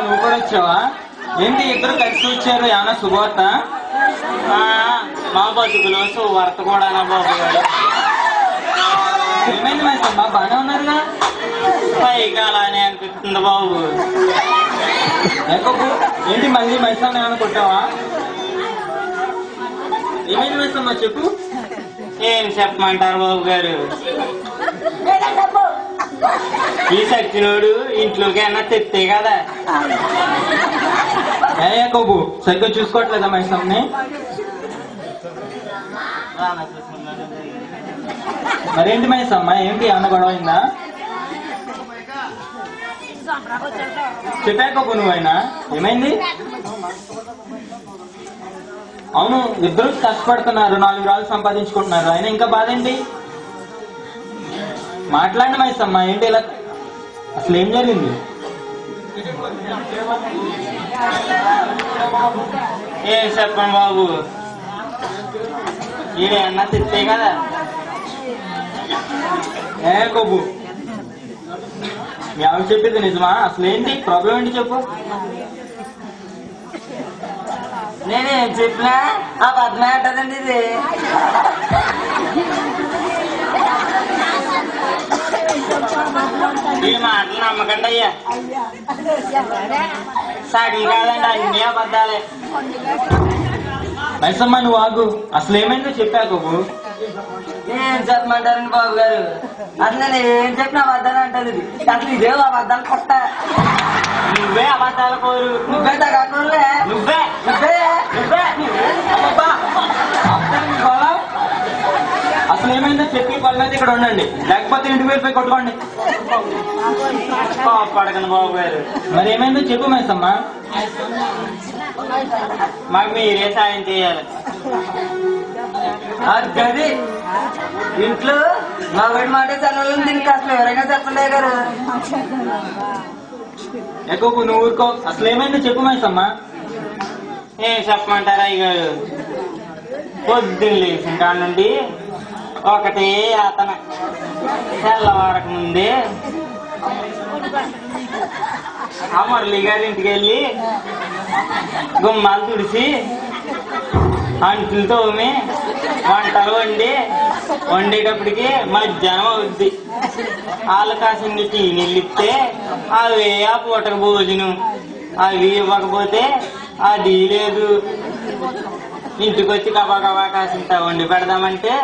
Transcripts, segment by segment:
నువ్వు కూడా వచ్చావా? ఏంటి ఇద్దరు కలిసి వచ్చారు? ఏమన్నా శుభవార్త? మా బతుకులో శుభవార్త కూడా బాబు గారు. ఏమైంది మైసమ్మ? బాగానే ఉన్నారుగా? పైకి అలానే అనిపిస్తుంది బాబు. ఏంటి మళ్ళీ మైసమ్మ ఏమైనా కొట్టావా? ఏమైంది మైసమ్మ చెప్పు. ఏం చెప్పమంటారు బాబు గారు? ఈ సచ్చినోడు ఇంట్లోకి అన్నా తెస్తే కదా. కోబు సరిగ్గా చూసుకోవట్లేదా మైసమ్ని? మరేంటి మైసమ్మ, ఏంటి ఏమన్నా గొడవైందా? చెప్పాకోబు నువ్వైనా ఏమైంది? అవును, ఇద్దరు కష్టపడుతున్నారు, 4 రాళ్ళు సంపాదించుకుంటున్నారు, ఆయన ఇంకా బాధేంటి? మాట్లాడి మైసమ్మ, ఏంటి ఇలా? అసలు ఏం జరిగింది? ఏం చెప్పండి బాబు, ఈడన్నా తిట్టే కదా. కోబు మీ ఆవిడ చెప్పింది నిజమా? అసలు ఏంటి ప్రాబ్లం ఏంటి చెప్పు. నేనేం చెప్పినా ఆ పద్మ అంటదండి. ఇది ఈ మాటలు నమ్మకండి అయ్యా, సగం కాదండి, అన్ని అబద్ధాలే. మైసమ్మ నువ్వు ఆగు, అసలు ఏమైందో చెప్పాకోబు. ఏం చెప్పమంటారండి బాబు గారు? అసలు నేను ఏం చెప్పిన అబద్ధాలు అంటది. అసలు ఇదే అబద్ధాలు కొట్ట. నువ్వే అబద్ధాలు కోరు. నువ్వే తగ్గలే. నువ్వే నువ్వే నువ్వే అసలు ఏమైందో చెప్పి వాళ్ళ మీద ఇక్కడ ఉండండి, లేకపోతే ఇంటికి వెళ్ళిపోయి కొట్టుకోండి. పడకండి బాబు గారు. మరి ఏమైందో చెప్పు మైసమ్మ. మాకు మీరే సాయం చేయాలి. అది ఇంట్లో మగడి మాట చల్లని దీనికి అసలు ఎవరైనా చెప్పలే గారు. ఎక్కువ నువ్వు ఊరుకో, అసలు ఏమైందో చెప్పు మైసమ్మ. ఏం చెప్పమంటారా అయ్యగారు? పొద్దున్న లేచిన కాడ నుండి ఒకటే యాతన. తెల్లవారక ముందే ఆ మురళి గారి ఇంటికి వెళ్ళి గుమ్మాలు తుడిచి అంట్లు తోమి వంటలు వండేటప్పటికి మధ్యాహ్నం అవుద్ది. వాళ్ళు కాసింది టీ నీళ్ళు ఇస్తే అవే ఆ పూటకు భోజనం, అవి ఇవ్వకపోతే అది లేదు. ఇంటికి వచ్చి కబా కబా కాసింత వండి పెడదామంటే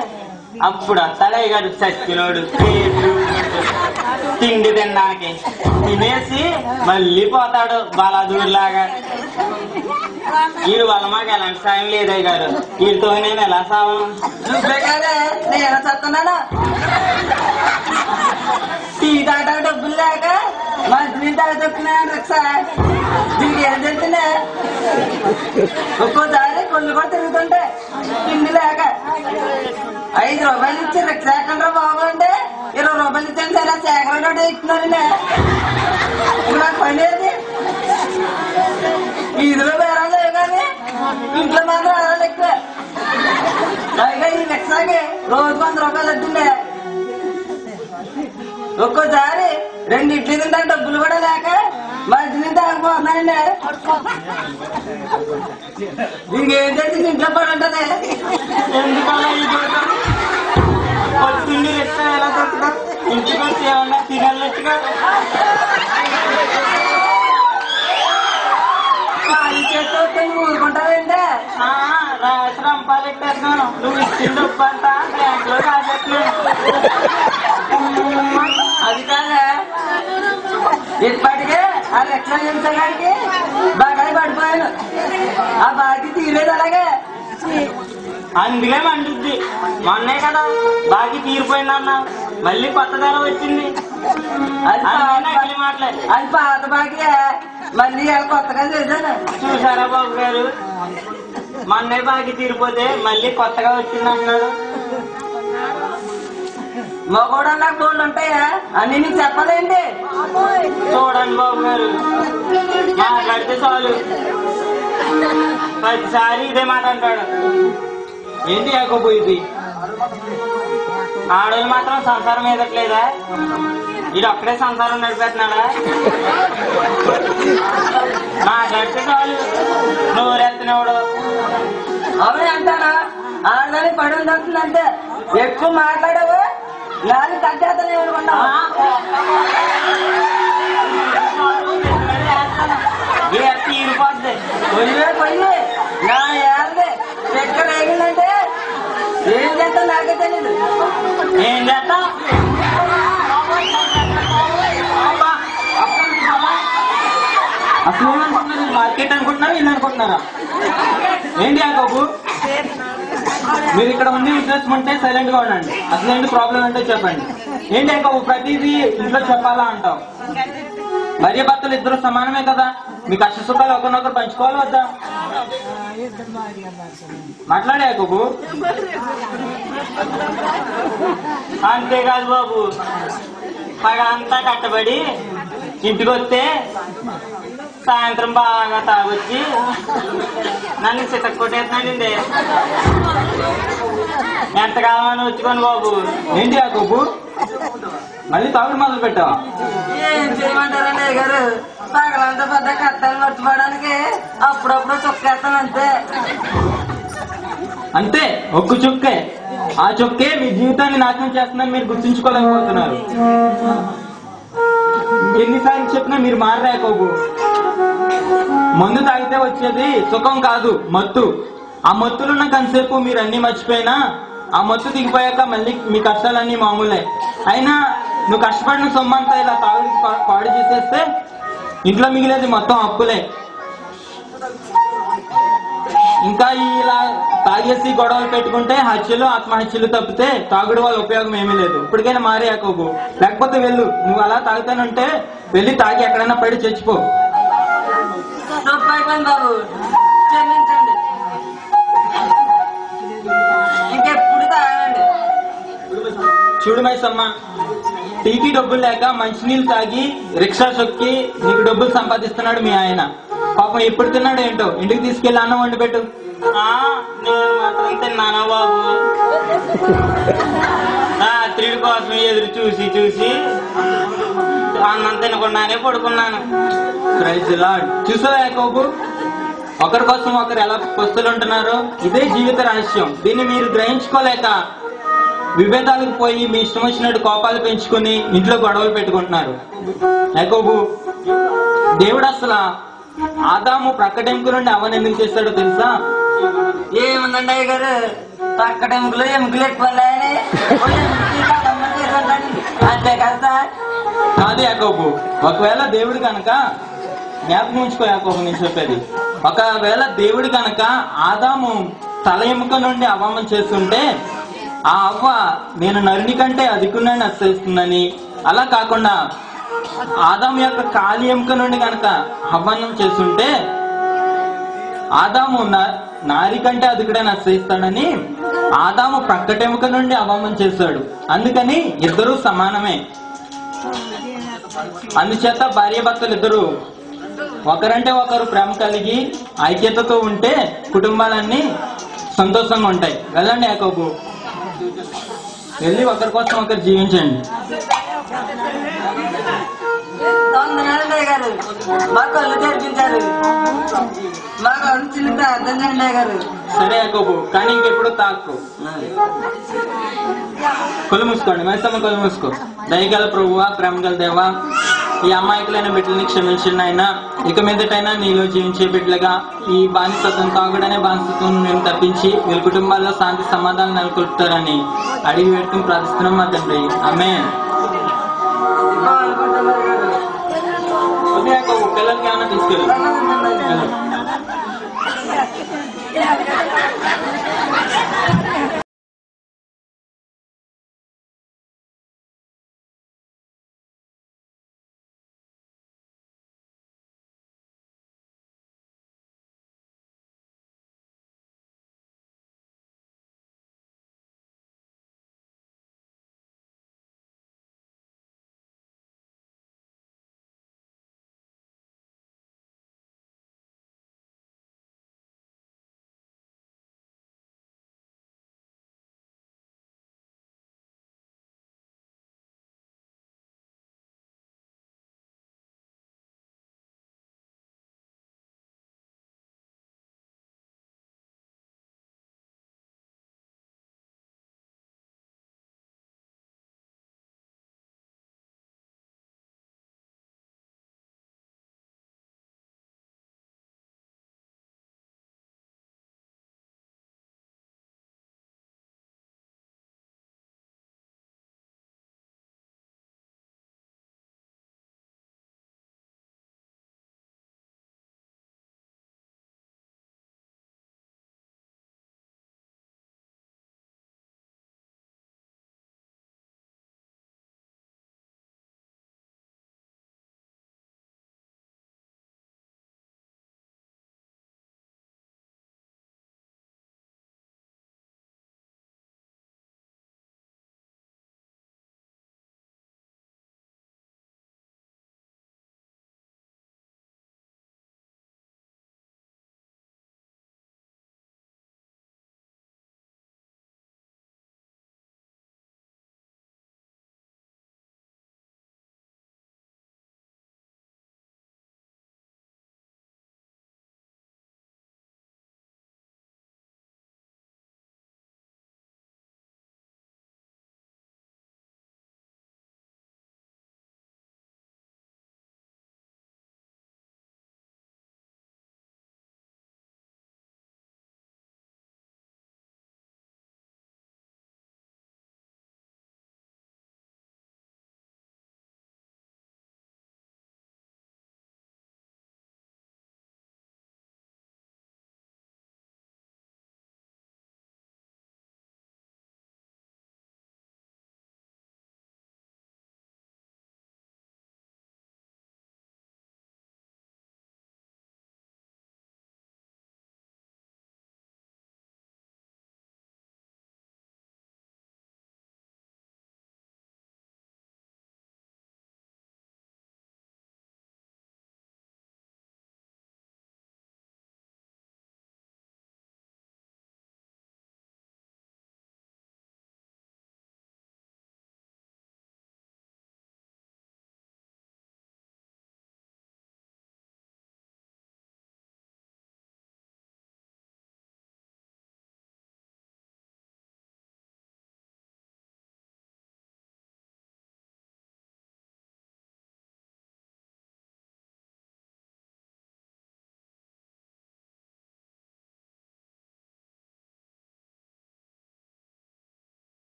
అప్పుడు వస్తాడు గారు చచ్చినోడు. తిండి తిన్నాకే తినేసి మళ్ళీ పోతాడు బలాదూరులాగా. వీడు వల్ల మాకు ఎలాంటి సాయం లేదయ్య గారు, వీడితో నేను ఎలా సావం? నువ్వే కాదే నేను చస్తున్నాను. టీ తాగడానికి డబ్బులు లేక మంచి తాగుతున్నాను. ఒకసారి దీనికి ఏం చెప్తున్నా? ఒక్కోసారి కొళ్ళు కూడా తిరుగుతుంటే తిండి లేక 5 రూపాయలు ఇచ్చి రిక్షా ఎక్కండ్రా బాబు అంటే 20 రూపాయలు ఇచ్చాను సరే సేకరణ ఇస్తున్నాను. నాకు పని లేదు, వీధిలో బేరాలు లేవు కానీ ఇంట్లో మాత్రం ఆదాలు ఎక్కువ. పైగా ఈ రిక్షాకి రోజు 100 రూపాయలు వద్దుండే. ఒక్కోసారి 2 ఇడ్లీ తింటే డబ్బులు కూడా లేక మధ్యని తాగిపోతున్నాయండి. దీనికి ఏం చేసి ఇంట్లో పడి ఉంటది. ఎందుకలా పొద్దుండి రిక్షా ఎలా దొరుకుతాం? ఇంటికి వచ్చి ఏమన్నా తినాలట్టుగా చేస్తే ఊరుకుంటావేంటే? రాత్రి రంపాలు ఎట్టేస్తున్నాను, నువ్వు ఇచ్చిన డబ్బు అంతా బ్యాంక్ లో కాసేస్తున్నాను. అది కాదా ఇప్పటికే ఆ రిక్షా నిమిషానికి బాగా పడిపోయాను. ఆ బాకీ తీయలేదు. అలాగే అందుకే మండుద్ది. మొన్నే కదా బాకీ తీరిపోయిందన్నా. మళ్ళీ కొత్త ధర వచ్చింది. అది మాట్లాడి అది పాత బాగా మళ్ళీ కొత్తగా చేశాను. చూసారా బాబు గారు, మొన్నే బాకి తీరిపోతే మళ్ళీ కొత్తగా వచ్చింది అన్నాడు. మగోడు నాకు బోళ్ళు ఉంటాయా అన్ని నీకు చెప్పాలండి. చూడండి బాబు గారు, మాట్లాడితే చాలు ప్రతిసారి ఇదే మాట అంటాడు. ఏంటి యాకోబు ఇది? ఆడవాళ్ళు మాత్రం సంసారం ఎదట్లేదా? ఇది ఒక్కడే సంసారం నడిపేస్తున్నాడా? మాట్లాడితే చాలు నోరెత్తనవాడు. అవునే అంటారా? ఆడదాన్ని పడి ఉందంటే ఎక్కువ మాట్లాడావు నాని కట్టేస్తానే అనుకున్నా. తీరిపోద్ది. పొయ్యి నా ఏళ్ళే ఎక్కడ వేగిందంటే ఏం చేస్తా నాకే తెలీదు. ఏం చేస్తా? అసలు ఏమనుకుంటున్నారు? మార్కెట్ అనుకుంటున్నారా ఇల్లు అనుకుంటున్నారా? ఏంటి యాకోబు, మీరు ఇక్కడ ఉండి ఉద్దేశం ఉంటే సైలెంట్ గా ఉండండి. అసలు ఏంటి ప్రాబ్లం అంటే చెప్పండి. ఏంటి యాకోబు ప్రతిదీ ఇంట్లో చెప్పాలా అంటావు? భార్య భర్తలు ఇద్దరు సమానమే కదా, మీ కష్ట సుఖాలు ఒకరినొకరు పంచుకోవాలి వద్దా? మాట్లాడే యాకోబు. అంతేకాదు బాబు, పగలంతా కట్టబడి ఇంటికి వస్తే సాయంత్రం బాగా తాగొచ్చి నన్ను చితక కొట్టేస్తున్నాడండి. ఎంతకాలమని వచ్చుకోండి బాబు. ఏంటి యాకోబు, మళ్ళీ తాగుడు మొదలు పెట్టావా? ఏం చేయమంటారండి గారు, పగలంతా పెద్ద కట్టాలు మర్చిపోవడానికి అప్పుడప్పుడు చొక్కేస్తాను అంతే. అంతే, ఒక్క చొక్కే. ఆ చొక్కే మీ జీవితాన్ని నాశనం చేస్తుందని మీరు గుర్తుంచుకోలేకపోతున్నారు. ఎన్నిసార్లు చెప్పినా మీరు మారరా యాకోబు. మందు తాగితే వచ్చేది సుఖం కాదు, మత్తు. ఆ మత్తులున్న కొంతసేపు మీరు అన్ని మర్చిపోయినా ఆ మత్తు దిగిపోయాక మళ్ళీ మీ కష్టాలన్నీ మామూలే. అయినా నువ్వు కష్టపడిన సొమ్మంతా ఇలా తాగుడికి పాడు చేసేస్తే ఇంట్లో మిగిలేది మొత్తం అప్పులే. ఇంకా ఇలా తాగేసి గొడవలు పెట్టుకుంటే హత్యలు ఆత్మహత్యలు తప్పితే తాగుడు వల్ల ఉపయోగం ఏమీ లేదు. ఇప్పటికైనా మారే యాకోబు, లేకపోతే వెళ్ళు. నువ్వు అలా తాగుతానంటే వెళ్ళి తాగి ఎక్కడైనా పడి చచ్చిపో. బాబు క్షమించండి, ఇంకెప్పుడు తాగండి. చూడు మైసమ్మ, టీకి డబ్బులు లేక మంచినీళ్ళు తాగి రిక్షా చొక్కి నీకు డబ్బులు సంపాదిస్తున్నాడు మీ ఆయన. పాపం ఎప్పుడు తిన్నాడు ఏంటో, ఇంటికి తీసుకెళ్లి అన్నం వండి పెట్టు. నేను మాత్రం తిన్నానా బాబు? రాత్రి కోసం ఎదురు చూసి చూసి అన్నం తినకుండానే పడుకున్నాను. Praise Lord. చూసావా యాకోబు, ఒకరి కోసం ఒకరు ఎలా పస్తులు ఉంటున్నారో ఇదే జీవిత రహస్యం. దీన్ని మీరు గ్రహించుకోలేక విభేదాలకు పోయి మీ ఇష్టం వచ్చినట్టు కోపాలు పెంచుకుని ఇంట్లో గొడవలు పెట్టుకుంటున్నారు. యాకోబు, దేవుడు అసలు ఆదాము ప్రక్కటెంకు నుండి అవని ఎందుకు చేస్తాడో తెలుసా? ఏముందండి అయ్య గారు, ప్రక్కటెంకులు ఎముకలు ఎక్కువ అంతే కదా. కాదు యాకోబు, ఒకవేళ దేవుడు కనుక, జ్ఞాపకం ఉంచుకో యాకోబు నేను చెప్పేది, ఒకవేళ దేవుడు కనుక ఆదాము తల ఎముక నుండి అవ్వమం చేస్తుంటే ఆ అవ్వ నేను నరుని కంటే అధికున్నాన్ని అసహిస్తుందని, అలా కాకుండా ఆదాము యొక్క కాలి ఎముక నుండి కనుక అవ్వనం చేస్తుంటే ఆదాము నారి కంటే అధికుడని అసహిస్తాడని ఆదాము ప్రక్కటెముక నుండి అవ్వమం చేశాడు. అందుకని ఇద్దరూ సమానమే. అందుచేత భార్య భర్తలు ఇద్దరు ఒకరంటే ఒకరు ప్రేమ కలిగి ఐక్యతతో ఉంటే కుటుంబాలన్నీ సంతోషంగా ఉంటాయి. వెళ్ళండి యాకోబు, వెళ్ళి ఒకరి కోసం ఒకరు జీవించండి. గారు మా కళ్ళు తెరిపించారు, మా కళ్ళు చిన్న ప్రార్థన చేయండి గారు. సరే యాకోబు, కానీ ఇంకెప్పుడు తాకు. కళ్ళు మూసుకోండి, మైసమ్మ కళ్ళు మూసుకో. దయగల ప్రభువా, ప్రేమగల దేవా, ఈ అమాయకులైన బిడ్డల్ని క్షమించండి ఆయన. ఇక మీదటైనా నీలో జీవించే బిడ్డలుగా ఈ బానిసత్వం, తాగుడనే బానిసత్వం నేను తప్పించి వీళ్ళ కుటుంబాల్లో శాంతి సమాధానం నెలకొల్పుతారని అడిగి పెట్టుకుని ప్రార్థిస్తున్నాం మా తండ్రి. ఆమేన్. పిల్లలకి ఏమైనా తీసుకెళ్ళి